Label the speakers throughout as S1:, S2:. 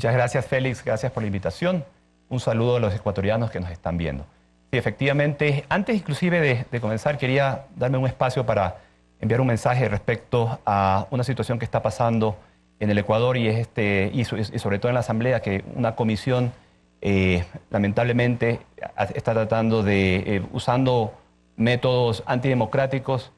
S1: Muchas gracias, Félix. Gracias por la invitación. Un saludo a los ecuatorianos que nos están viendo. Sí, efectivamente, antes inclusive de comenzar, quería darme un espacio para enviar un mensaje respecto a una situación que está pasando en el Ecuador y sobre todo en la Asamblea, que una comisión lamentablemente está tratando de, usando métodos antidemocráticos,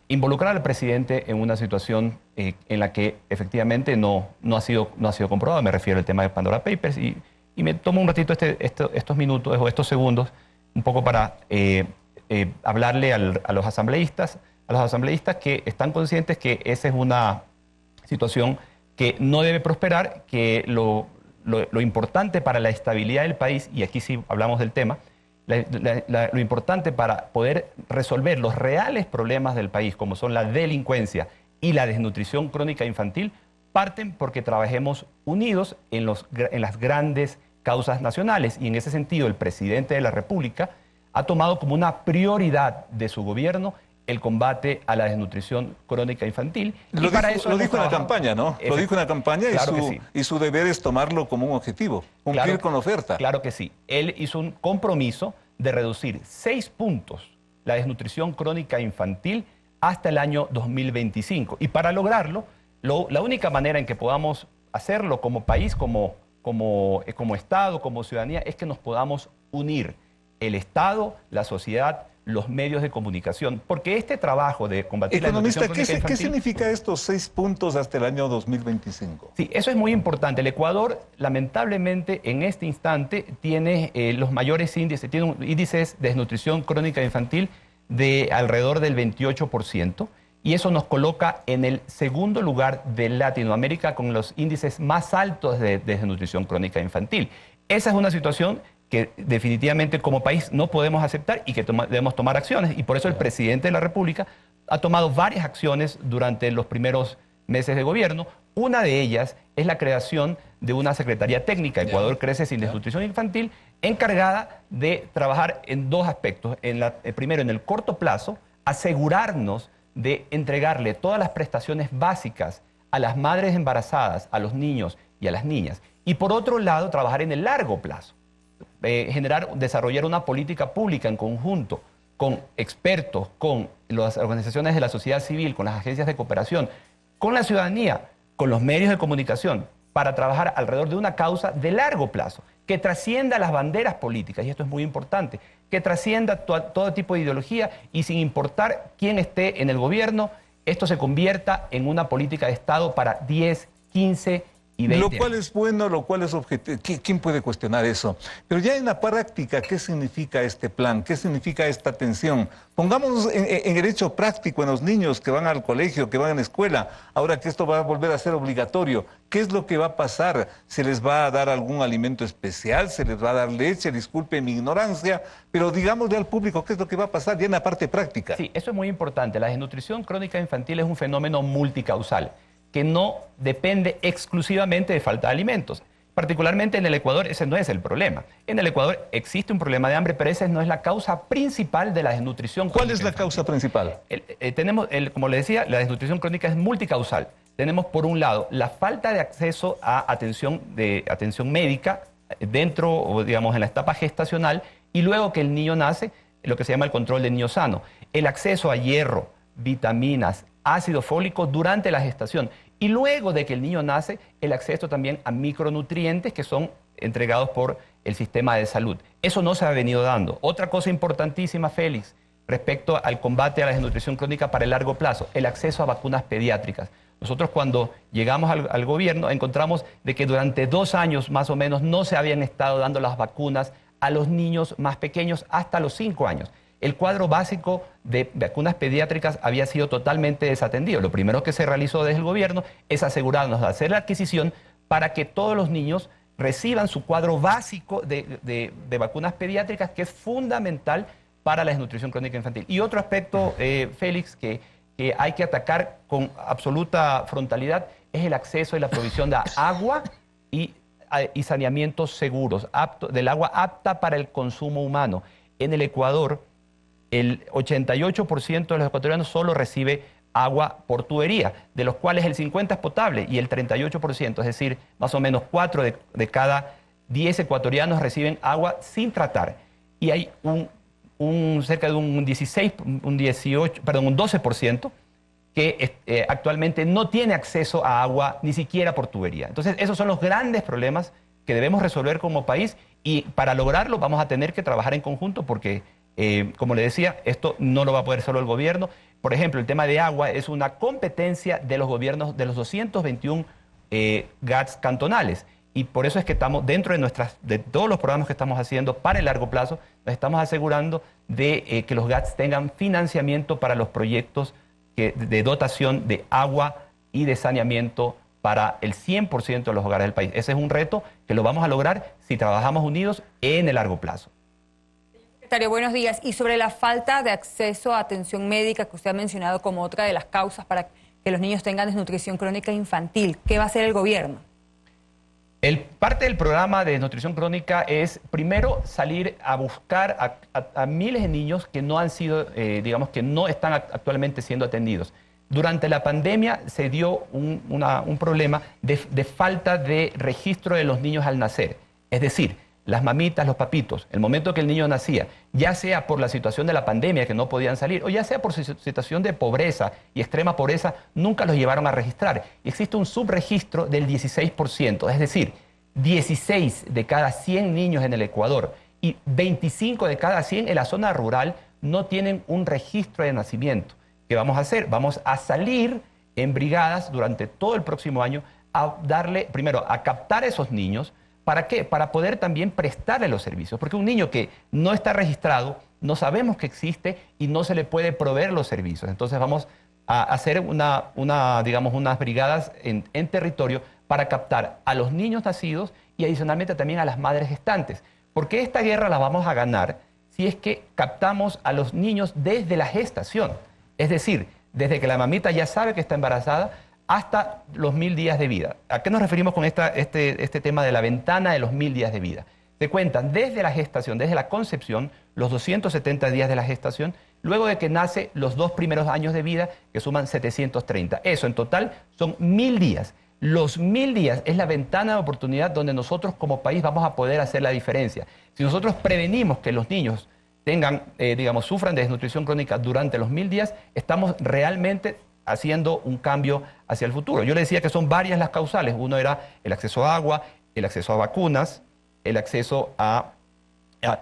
S1: involucrar al presidente en una situación en la que efectivamente no ha sido comprobado. Me refiero al tema de Pandora Papers y me tomo un ratito estos minutos o estos segundos un poco para hablarle a los asambleístas que están conscientes que esa es una situación que no debe prosperar, que lo importante para la estabilidad del país, y aquí sí hablamos del tema, lo importante para poder resolver los reales problemas del país, como son la delincuencia y la desnutrición crónica infantil, parten porque trabajemos unidos en las grandes causas nacionales. Y en ese sentido, el presidente de la República ha tomado como una prioridad de su gobierno el combate a la desnutrición crónica infantil.
S2: Lo dijo en la campaña, ¿no? Lo dijo en la campaña,
S1: claro que sí.
S2: Y su deber es tomarlo como un objetivo, cumplir con la oferta.
S1: Claro que sí. Él hizo un compromiso de reducir 6 puntos la desnutrición crónica infantil hasta el año 2025. Y para lograrlo, la única manera en que podamos hacerlo como país, como Estado, como ciudadanía, es que nos podamos unir. El Estado, la sociedad, los medios de comunicación, porque este trabajo de combatir la desnutrición crónica infantil...
S2: ¿Qué significa estos 6 puntos hasta el año 2025?
S1: Sí, eso es muy importante. El Ecuador, lamentablemente, en este instante, tiene los mayores índices, tiene índices de desnutrición crónica infantil de alrededor del 28%, y eso nos coloca en el segundo lugar de Latinoamérica con los índices más altos de desnutrición crónica infantil. Esa es una situación que definitivamente como país no podemos aceptar y que debemos tomar acciones. Y por eso el presidente de la República ha tomado varias acciones durante los primeros meses de gobierno. Una de ellas es la creación de una Secretaría Técnica, Ecuador Crece Sin Desnutrición Infantil, encargada de trabajar en 2 aspectos. Primero, en el corto plazo, asegurarnos de entregarle todas las prestaciones básicas a las madres embarazadas, a los niños y a las niñas. Y por otro lado, trabajar en el largo plazo. Desarrollar una política pública en conjunto con expertos, con las organizaciones de la sociedad civil, con las agencias de cooperación, con la ciudadanía, con los medios de comunicación, para trabajar alrededor de una causa de largo plazo, que trascienda las banderas políticas, y esto es muy importante, que trascienda todo tipo de ideología y sin importar quién esté en el gobierno, esto se convierta en una política de Estado para 10, 15 y 20
S2: Lo cual es bueno, lo cual es objetivo. ¿Quién puede cuestionar eso? Pero ya en la práctica, ¿qué significa este plan? ¿Qué significa esta atención? Pongámonos en el hecho práctico en los niños que van al colegio, que van a la escuela, ahora que esto va a volver a ser obligatorio. ¿Qué es lo que va a pasar? ¿Se les va a dar algún alimento especial? ¿Se les va a dar leche? Disculpe mi ignorancia, pero digámosle al público qué es lo que va a pasar ya en la parte práctica.
S1: Sí, eso es muy importante. La desnutrición crónica infantil es un fenómeno multicausal, que no depende exclusivamente de falta de alimentos. Particularmente en el Ecuador ese no es el problema. En el Ecuador existe un problema de hambre, pero esa no es la causa principal de la desnutrición crónica.
S2: ¿Cuál es la causa principal?
S1: Como le decía, la desnutrición crónica es multicausal. Tenemos por un lado la falta de acceso a atención médica dentro, o digamos, en la etapa gestacional, y luego que el niño nace, lo que se llama el control del niño sano. El acceso a hierro, vitaminas, ácido fólico durante la gestación, y luego de que el niño nace, el acceso también a micronutrientes que son entregados por el sistema de salud. Eso no se ha venido dando. Otra cosa importantísima, Félix, respecto al combate a la desnutrición crónica para el largo plazo, el acceso a vacunas pediátricas. Nosotros cuando llegamos al gobierno encontramos de que durante 2 años más o menos no se habían estado dando las vacunas a los niños más pequeños hasta los 5 años. El cuadro básico de vacunas pediátricas había sido totalmente desatendido. Lo primero que se realizó desde el gobierno es asegurarnos de hacer la adquisición para que todos los niños reciban su cuadro básico de vacunas pediátricas, que es fundamental para la desnutrición crónica infantil. Y otro aspecto, Félix, que hay que atacar con absoluta frontalidad es el acceso y la provisión de agua y saneamientos seguros, del agua apta para el consumo humano. En el Ecuador, el 88% de los ecuatorianos solo recibe agua por tubería, de los cuales el 50% es potable y el 38%, es decir, más o menos 4 de cada 10 ecuatorianos reciben agua sin tratar. Y hay cerca de un 12% que actualmente no tiene acceso a agua ni siquiera por tubería. Entonces, esos son los grandes problemas que debemos resolver como país, y para lograrlo vamos a tener que trabajar en conjunto porque, como le decía, esto no lo va a poder solo el gobierno. Por ejemplo, el tema de agua es una competencia de los gobiernos de los 221 GATS cantonales. Y por eso es que estamos dentro de todos los programas que estamos haciendo para el largo plazo, nos estamos asegurando de que los GATS tengan financiamiento para los proyectos de dotación de agua y de saneamiento para el 100% de los hogares del país. Ese es un reto que lo vamos a lograr si trabajamos unidos en el largo plazo.
S3: Secretario, buenos días. Y sobre la falta de acceso a atención médica que usted ha mencionado como otra de las causas para que los niños tengan desnutrición crónica infantil, ¿qué va a hacer el gobierno?
S1: Parte del programa de desnutrición crónica es, primero, salir a buscar a miles de niños que no han sido, digamos, que no están actualmente siendo atendidos. Durante la pandemia se dio un problema de falta de registro de los niños al nacer. Es decir, las mamitas, los papitos, el momento que el niño nacía, ya sea por la situación de la pandemia que no podían salir, o ya sea por su situación de pobreza y extrema pobreza, nunca los llevaron a registrar. Y existe un subregistro del 16%, es decir, 16 de cada 100 niños en el Ecuador y 25 de cada 100 en la zona rural no tienen un registro de nacimiento. ¿Qué vamos a hacer? Vamos a salir en brigadas durante todo el próximo año a darle, primero, a captar a esos niños. ¿Para qué? Para poder también prestarle los servicios. Porque un niño que no está registrado, no sabemos que existe y no se le puede proveer los servicios. Entonces vamos a hacer digamos, unas brigadas en territorio para captar a los niños nacidos y adicionalmente también a las madres gestantes. Porque esta guerra la vamos a ganar si es que captamos a los niños desde la gestación. Es decir, desde que la mamita ya sabe que está embarazada hasta los 1000 días de vida. ¿A qué nos referimos con este tema de la ventana de los 1000 días de vida? Se cuentan desde la gestación, desde la concepción, los 270 días de la gestación, luego de que nace los 2 primeros años de vida, que suman 730. Eso en total son 1000 días. Los 1000 días es la ventana de oportunidad donde nosotros como país vamos a poder hacer la diferencia. Si nosotros prevenimos que los niños sufran de desnutrición crónica durante los 1000 días, estamos realmente haciendo un cambio hacia el futuro. Yo le decía que son varias las causales. Uno era el acceso a agua, el acceso a vacunas, el acceso a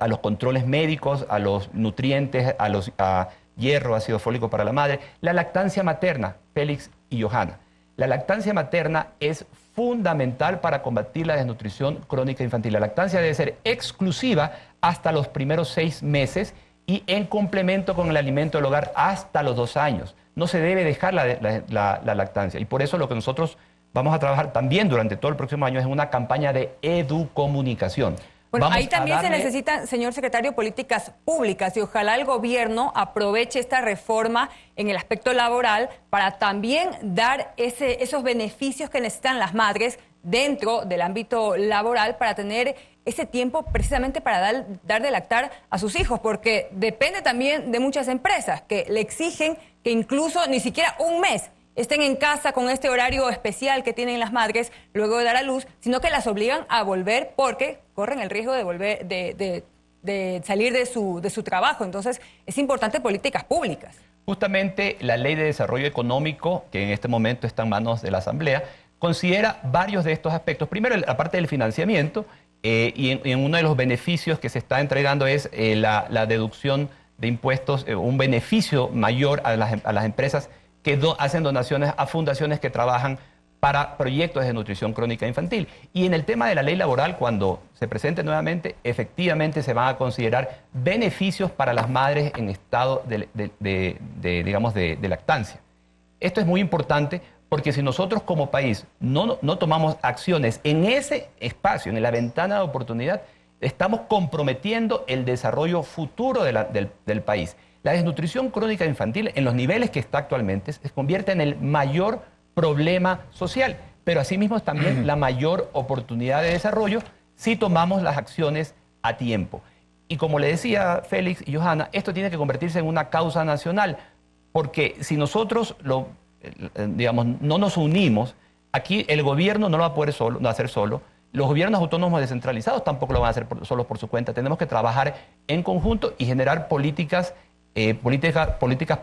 S1: los controles médicos, a los nutrientes, a hierro, ácido fólico para la madre, la lactancia materna, Félix y Johanna. La lactancia materna es fundamental para combatir la desnutrición crónica infantil. La lactancia debe ser exclusiva hasta los primeros 6 meses y en complemento con el alimento del hogar hasta los 2 años. No se debe dejar la lactancia. Y por eso lo que nosotros vamos a trabajar también durante todo el próximo año es una campaña de educomunicación.
S3: Bueno, ahí también se necesitan, señor secretario, políticas públicas y ojalá el gobierno aproveche esta reforma en el aspecto laboral para también dar esos beneficios que necesitan las madres dentro del ámbito laboral para tener ese tiempo precisamente para dar de lactar a sus hijos, porque depende también de muchas empresas que le exigen que incluso ni siquiera un mes estén en casa con este horario especial que tienen las madres luego de dar a luz, sino que las obligan a volver porque corren el riesgo de salir de su trabajo. Entonces, es importante políticas públicas.
S1: Justamente la Ley de Desarrollo Económico, que en este momento está en manos de la Asamblea, considera varios de estos aspectos. Primero, la parte del financiamiento, y en uno de los beneficios que se está entregando es la deducción de impuestos, un beneficio mayor a las empresas que hacen donaciones a fundaciones que trabajan para proyectos de nutrición crónica infantil. Y en el tema de la ley laboral, cuando se presente nuevamente, efectivamente se van a considerar beneficios para las madres en estado de lactancia. Esto es muy importante porque si nosotros como país no tomamos acciones en ese espacio, en la ventana de oportunidad, estamos comprometiendo el desarrollo futuro del país. La desnutrición crónica infantil, en los niveles que está actualmente, se convierte en el mayor problema social, pero asimismo es también la mayor oportunidad de desarrollo si tomamos las acciones a tiempo. Y como le decía Félix y Johanna, esto tiene que convertirse en una causa nacional, porque si nosotros digamos, no nos unimos, aquí el gobierno no lo va a poder hacer solo, los gobiernos autónomos descentralizados tampoco lo van a hacer solos por su cuenta. Tenemos que trabajar en conjunto y generar políticas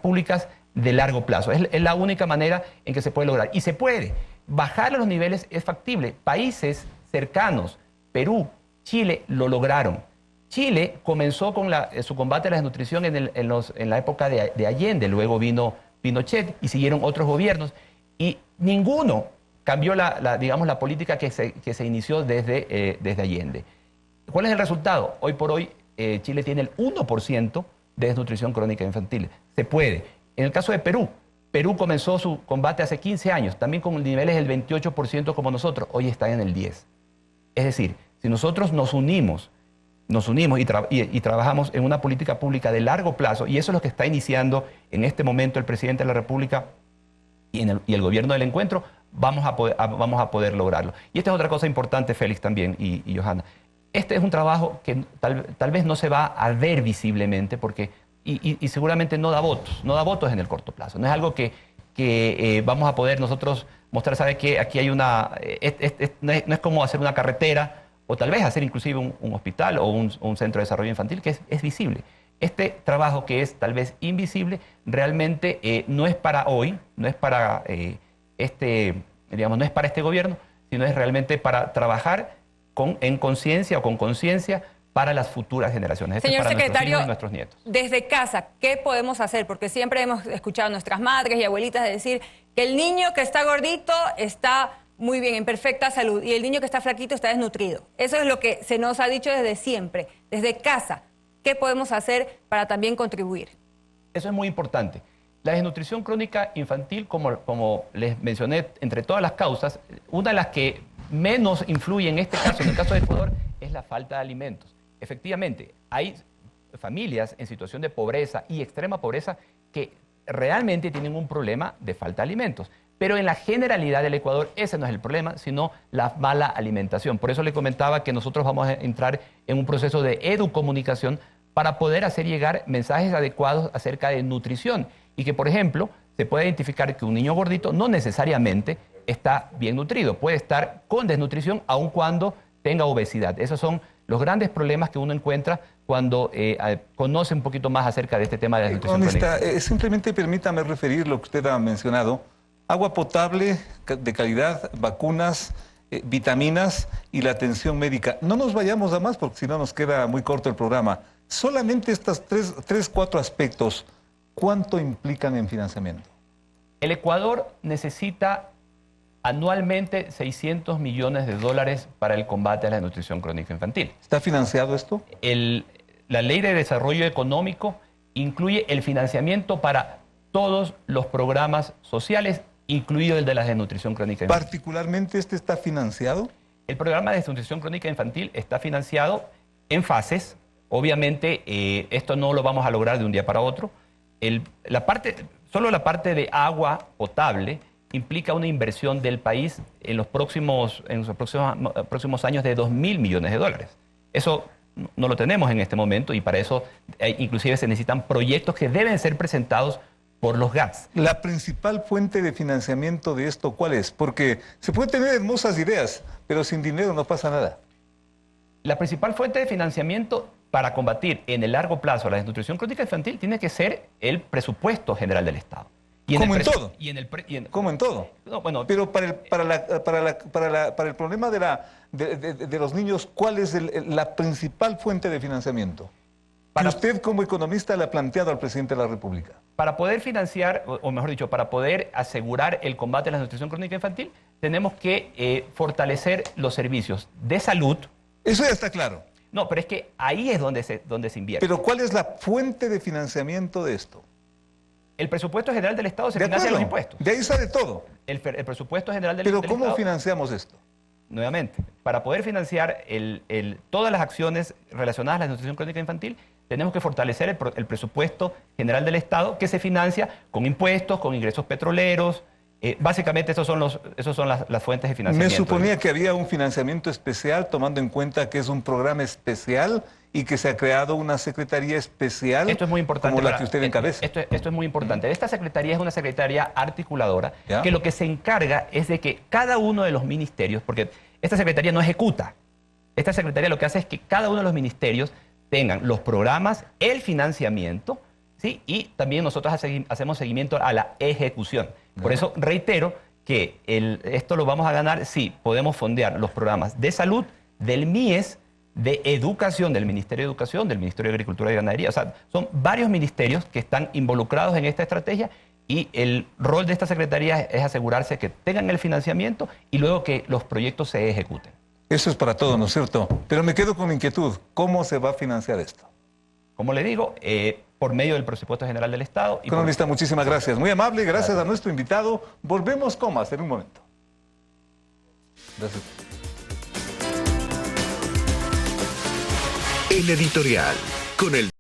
S1: públicas de largo plazo. Es la única manera en que se puede lograr. Y se puede. Bajar los niveles es factible. Países cercanos, Perú, Chile, lo lograron. Chile comenzó con su combate a la desnutrición en la época de Allende, luego vino Pinochet y siguieron otros gobiernos y ninguno cambió digamos, la política que se inició desde Allende. ¿Cuál es el resultado? Hoy por hoy Chile tiene el 1% de desnutrición crónica infantil. Se puede. En el caso de Perú, Perú comenzó su combate hace 15 años, también con niveles del 28% como nosotros, hoy está en el 10%. Es decir, si nosotros nos unimos y trabajamos en una política pública de largo plazo, y eso es lo que está iniciando en este momento el presidente de la República y el gobierno del encuentro, vamos a poder lograrlo. Y esta es otra cosa importante, Félix, también, y Johanna. Este es un trabajo que tal vez no se va a ver visiblemente porque, y seguramente no da votos en el corto plazo. No es algo que vamos a poder nosotros mostrar, ¿sabe qué? Aquí hay no es como hacer una carretera o tal vez hacer inclusive un hospital o un centro de desarrollo infantil, que es visible. Este trabajo que es tal vez invisible, realmente no es para hoy, no es para no es para este gobierno, sino es realmente para trabajar en conciencia o con conciencia para las futuras generaciones.
S3: Señor
S1: para
S3: secretario,
S1: nuestros hijos y nuestros nietos.
S3: Desde casa, ¿qué podemos hacer? Porque siempre hemos escuchado a nuestras madres y abuelitas decir que el niño que está gordito está muy bien, en perfecta salud, y el niño que está flaquito está desnutrido. Eso es lo que se nos ha dicho desde siempre. Desde casa, ¿qué podemos hacer para también contribuir?
S1: Eso es muy importante. La desnutrición crónica infantil, como les mencioné, entre todas las causas, una de las que menos influye en este caso, en el caso de Ecuador, es la falta de alimentos. Efectivamente, hay familias en situación de pobreza y extrema pobreza que realmente tienen un problema de falta de alimentos. Pero en la generalidad del Ecuador ese no es el problema, sino la mala alimentación. Por eso le comentaba que nosotros vamos a entrar en un proceso de educomunicación para poder hacer llegar mensajes adecuados acerca de nutrición. Y que, por ejemplo, se puede identificar que un niño gordito no necesariamente está bien nutrido. Puede estar con desnutrición aun cuando tenga obesidad. Esos son los grandes problemas que uno encuentra cuando conoce un poquito más acerca de este tema de desnutrición crónica.
S2: Simplemente permítame referir lo que usted ha mencionado. Agua potable de calidad, vacunas, vitaminas y la atención médica. No nos vayamos a más porque si no nos queda muy corto el programa. Solamente estos cuatro aspectos, ¿cuánto implican en financiamiento?
S1: El Ecuador necesita anualmente $600 millones para el combate a la desnutrición crónica infantil.
S2: ¿Está financiado esto?
S1: La Ley de Desarrollo Económico incluye el financiamiento para todos los programas sociales, incluido el de la desnutrición crónica infantil.
S2: ¿Particularmente este está financiado?
S1: El programa de desnutrición crónica infantil está financiado en fases. Obviamente, esto no lo vamos a lograr de un día para otro. Solo la parte de agua potable implica una inversión del país en los próximos años de $2.000 millones. Eso no lo tenemos en este momento y para eso inclusive se necesitan proyectos que deben ser presentados por los GATS.
S2: ¿La principal fuente de financiamiento de esto cuál es? Porque se puede tener hermosas ideas, pero sin dinero no pasa nada.
S1: La principal fuente de financiamiento para combatir en el largo plazo la desnutrición crónica infantil tiene que ser el presupuesto general del Estado.
S2: ¿Como en todo?
S1: ¿Cómo
S2: en todo?
S1: No, bueno,
S2: pero para el problema de los niños, ¿cuál es la principal fuente de financiamiento? Que usted como economista le ha planteado al presidente de la República.
S1: Para poder financiar, o mejor dicho, para poder asegurar el combate a la desnutrición crónica infantil, tenemos que fortalecer los servicios de salud.
S2: Eso ya está claro.
S1: No, pero es que ahí es donde se invierte.
S2: Pero ¿cuál es la fuente de financiamiento de esto?
S1: El presupuesto general del Estado se financia de los impuestos.
S2: De ahí sale todo.
S1: El presupuesto general del Estado.
S2: Pero ¿cómo financiamos esto?
S1: Nuevamente, para poder financiar todas las acciones relacionadas a la desnutrición crónica infantil, tenemos que fortalecer el presupuesto general del Estado, que se financia con impuestos, con ingresos petroleros. Básicamente, esas son las fuentes de financiamiento.
S2: Me suponía que había un financiamiento especial, tomando en cuenta que es un programa especial y que se ha creado una secretaría especial
S1: esto es muy importante
S2: como la que usted encabeza.
S1: Esto es muy importante. Esta secretaría es una secretaría articuladora
S2: ¿Ya?
S1: que lo que se encarga es de que cada uno de los ministerios, porque esta secretaría no ejecuta, esta secretaría lo que hace es que cada uno de los ministerios tengan los programas, el financiamiento, ¿sí? Y también nosotros hacemos seguimiento a la ejecución. Por eso reitero que esto lo vamos a ganar si podemos fondear los programas de salud, del MIES, de educación, del Ministerio de Educación, del Ministerio de Agricultura y Ganadería. O sea, son varios ministerios que están involucrados en esta estrategia y el rol de esta secretaría es asegurarse que tengan el financiamiento y luego que los proyectos se ejecuten.
S2: Eso es para todo, ¿no es cierto? Pero me quedo con la inquietud. ¿Cómo se va a financiar esto?
S1: Como le digo, por medio del presupuesto general del Estado.
S2: Economista, muchísimas gracias. Muy amable, gracias a nuestro invitado. Volvemos con más en un momento. Gracias.
S4: El editorial con el